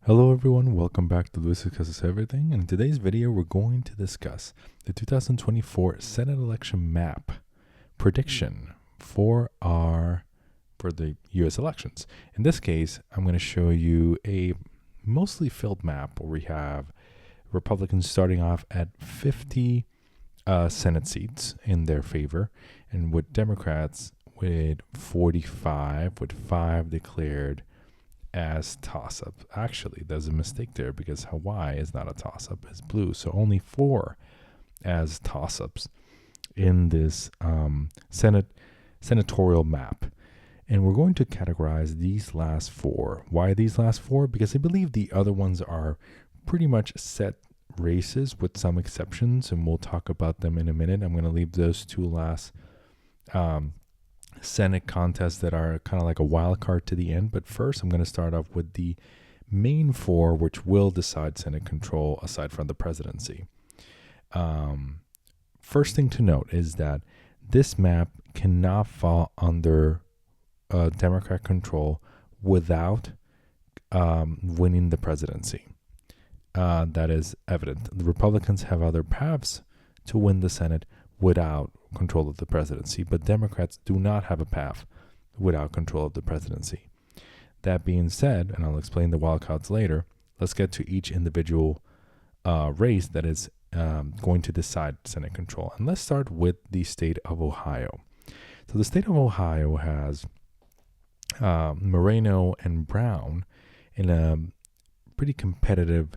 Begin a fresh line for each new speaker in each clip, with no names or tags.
Hello everyone, welcome back to Luis Discusses Everything. In today's video, we're going to discuss the 2024 Senate election map prediction for the US elections. In this case, I'm going to show you a mostly filled map where we have Republicans starting off at 50 Senate seats in their favor, and with Democrats with 45, with 5 declared as toss-up. Actually, there's a mistake there because Hawaii is not a toss-up, it's blue. So only 4 as toss-ups in this senatorial map. And we're going to categorize these last 4. Why these last 4? Because I believe the other ones are pretty much set races with some exceptions, and we'll talk about them in a minute. I'm going to leave those 2 last Senate contests that are kind of like a wild card to the end. But first, I'm going to start off with the main 4, which will decide Senate control aside from the presidency. First thing to note is that this map cannot fall under Democrat control without winning the presidency. That is evident. The Republicans have other paths to win the Senate without control of the presidency, but Democrats do not have a path without control of the presidency. That being said, and I'll explain the wildcards later, let's get to each individual race that is going to decide Senate control. And let's start with the state of Ohio. So the state of Ohio has Moreno and Brown in a pretty competitive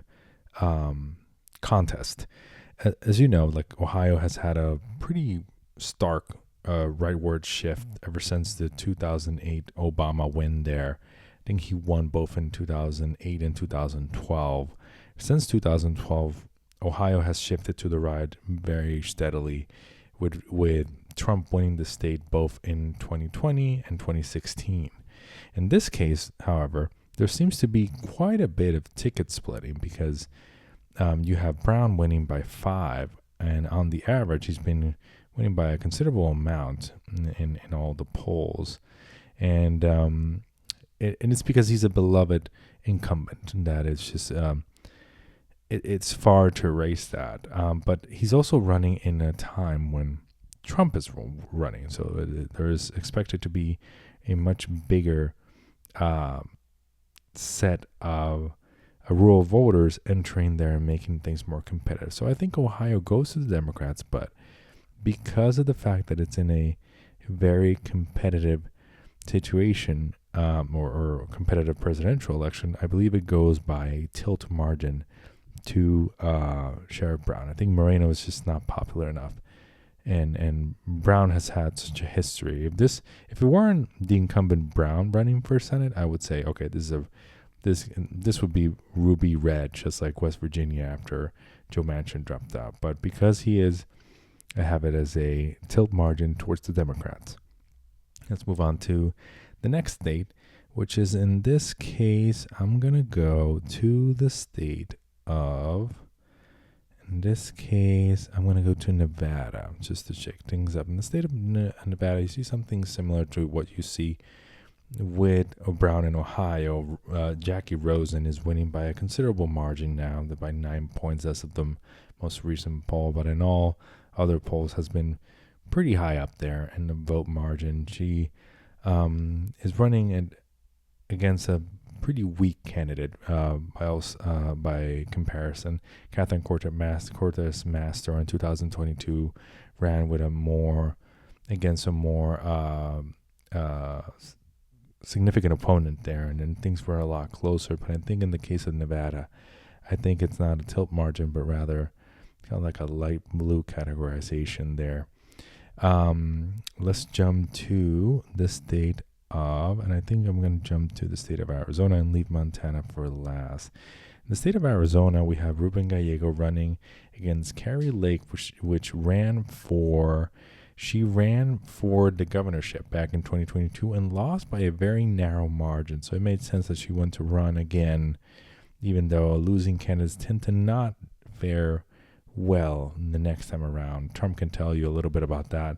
contest. As you know, like Ohio has had a pretty stark rightward shift ever since the 2008 Obama win there. I think he won both in 2008 and 2012. Since 2012, Ohio has shifted to the right very steadily, with Trump winning the state both in 2020 and 2016. In this case, however, there seems to be quite a bit of ticket splitting because you have Brown winning by 5, and on the average, he's been winning by a considerable amount in all the polls. And it's because he's a beloved incumbent. And that is just, it's far to erase that. But he's also running in a time when Trump is running. So there is expected to be a much bigger set of rural voters entering there and making things more competitive. So I think Ohio goes to the Democrats, but because of the fact that it's in a very competitive situation or competitive presidential election, I believe it goes by a tilt margin to Sheriff Brown. I think Moreno is just not popular enough, and Brown has had such a history. If it weren't the incumbent Brown running for Senate, I would say, okay, this would be ruby red, just like West Virginia after Joe Manchin dropped out. But because he is, I have it as a tilt margin towards the Democrats. Let's move on to the next state, which is, in this case, I'm going to go to the state of, in this case, I'm going to go to Nevada just to shake things up. In the state of Nevada, you see something similar to what you see with Brown in Ohio. Jackie Rosen is winning by a considerable margin now, by 9 points as of the most recent poll, but in all other polls has been pretty high up there in the vote margin. She is running against a pretty weak candidate by comparison. Catherine Cortez Master in 2022 ran with against a more significant opponent there, and then things were a lot closer. But I think in the case of Nevada, I think it's not a tilt margin, but rather kind of like a light blue categorization there. Let's jump to the state of, and I think I'm going to jump to the state of Arizona and leave Montana for last. In the state of Arizona, we have Ruben Gallego running against Carrie Lake, which ran for the governorship back in 2022 and lost by a very narrow margin. So it made sense that she wanted to run again, even though losing candidates tend to not fare well the next time around. Trump can tell you a little bit about that.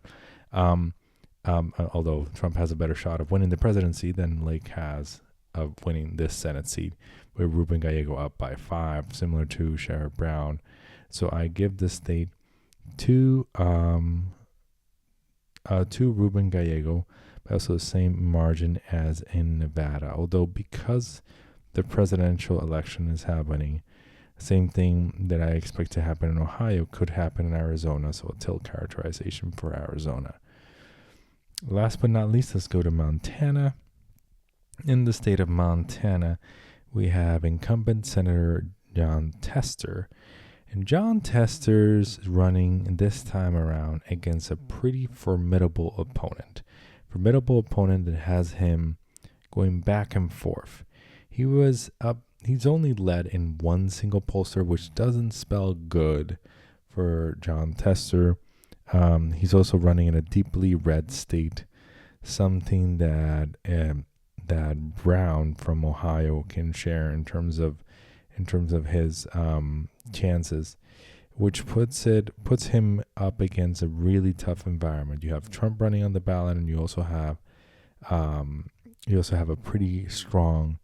Although Trump has a better shot of winning the presidency than Lake has of winning this Senate seat. with Ruben Gallego up by 5, similar to Sherrod Brown. So I give the state to Ruben Gallego, but also the same margin as in Nevada. Although because the presidential election is happening, same thing that I expect to happen in Ohio could happen in Arizona. So a tilt characterization for Arizona. Last but not least, let's go to Montana. In the state of Montana, we have incumbent Senator Jon Tester. And Jon Tester's running this time around against a pretty formidable opponent. Formidable opponent that has him going back and forth. He's only led in one single pollster, which doesn't spell good for Jon Tester. He's also running in a deeply red state, something that Brown from Ohio can share in terms of his chances, which puts him up against a really tough environment. You have Trump running on the ballot, and you also have a pretty strong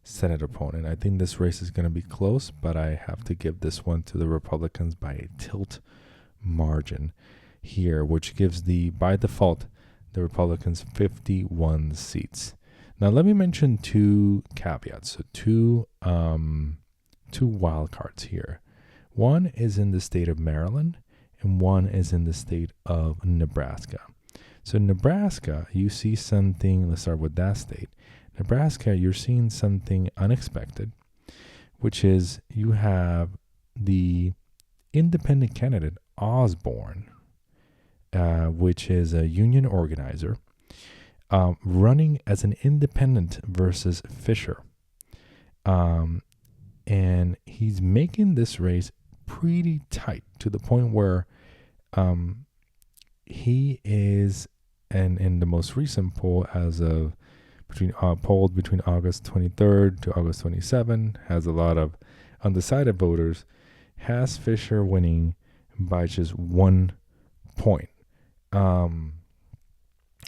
Senate opponent. I think this race is going to be close, but I have to give this one to the Republicans by a tilt margin here, which gives by default the Republicans 51 seats. Now let me mention 2 caveats, so two wild cards here. One is in the state of Maryland, and one is in the state of Nebraska. So Nebraska, you see something. Let's start with that state. Nebraska, you're seeing something unexpected, which is you have the independent candidate Osborne, which is a union organizer, running as an independent versus Fisher. And he's making this race pretty tight to the point where he is, and in the most recent poll polled between August 23rd to August 27th, has a lot of undecided voters, has Fisher winning by just 1 point,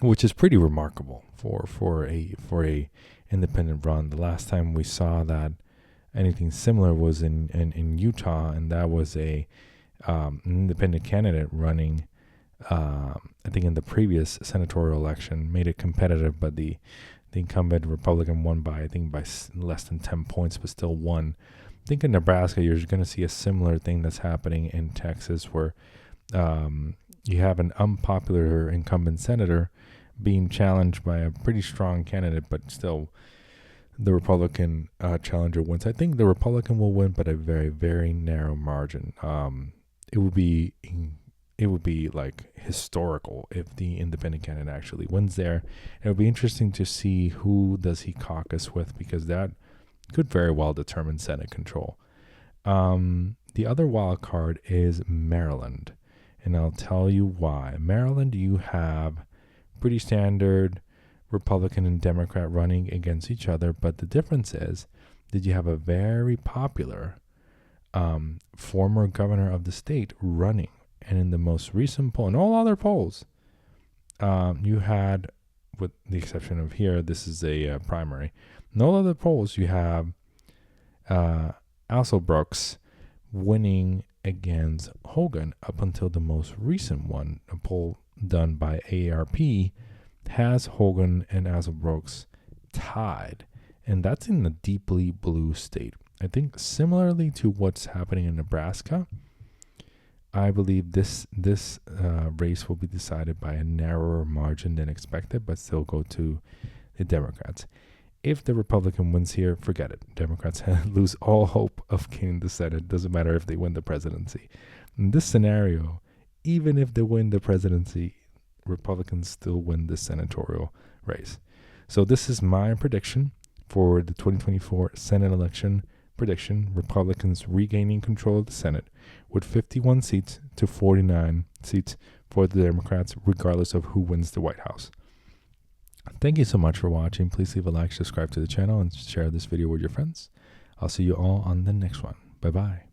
which is pretty remarkable for a independent run. The last time we saw that anything similar was in Utah, and that was an independent candidate running. I think in the previous senatorial election, made it competitive, but the incumbent Republican won by less than 10 points, but still won. I think in Nebraska, you're going to see a similar thing that's happening in Texas, where you have an unpopular incumbent senator being challenged by a pretty strong candidate, but still the Republican challenger wins. I think the Republican will win, but a very, very narrow margin. It would be like historical if the independent candidate actually wins there. It would be interesting to see who does he caucus with, because that could very well determine Senate control. The other wild card is Maryland, and I'll tell you why. Maryland, you have pretty standard Republican and Democrat running against each other, but the difference is that you have a very popular former governor of the state running. And in the most recent poll, and all other polls, you had, with the exception of here, this is a primary. In all other polls, you have Alsobrooks winning against Hogan up until the most recent one. A poll done by AARP has Hogan and Alsobrooks tied, and that's in the deeply blue state. I think similarly to what's happening in Nebraska, I believe this race will be decided by a narrower margin than expected, but still go to the Democrats. If the Republican wins here, forget it. Democrats lose all hope of gaining the Senate. Doesn't matter if they win the presidency. In this scenario, even if they win the presidency, Republicans still win the senatorial race. So this is my prediction for the 2024 Senate election prediction. Republicans regaining control of the Senate with 51 seats to 49 seats for the Democrats, regardless of who wins the White House. Thank you so much for watching. Please leave a like, subscribe to the channel, and share this video with your friends. I'll see you all on the next one. Bye-bye.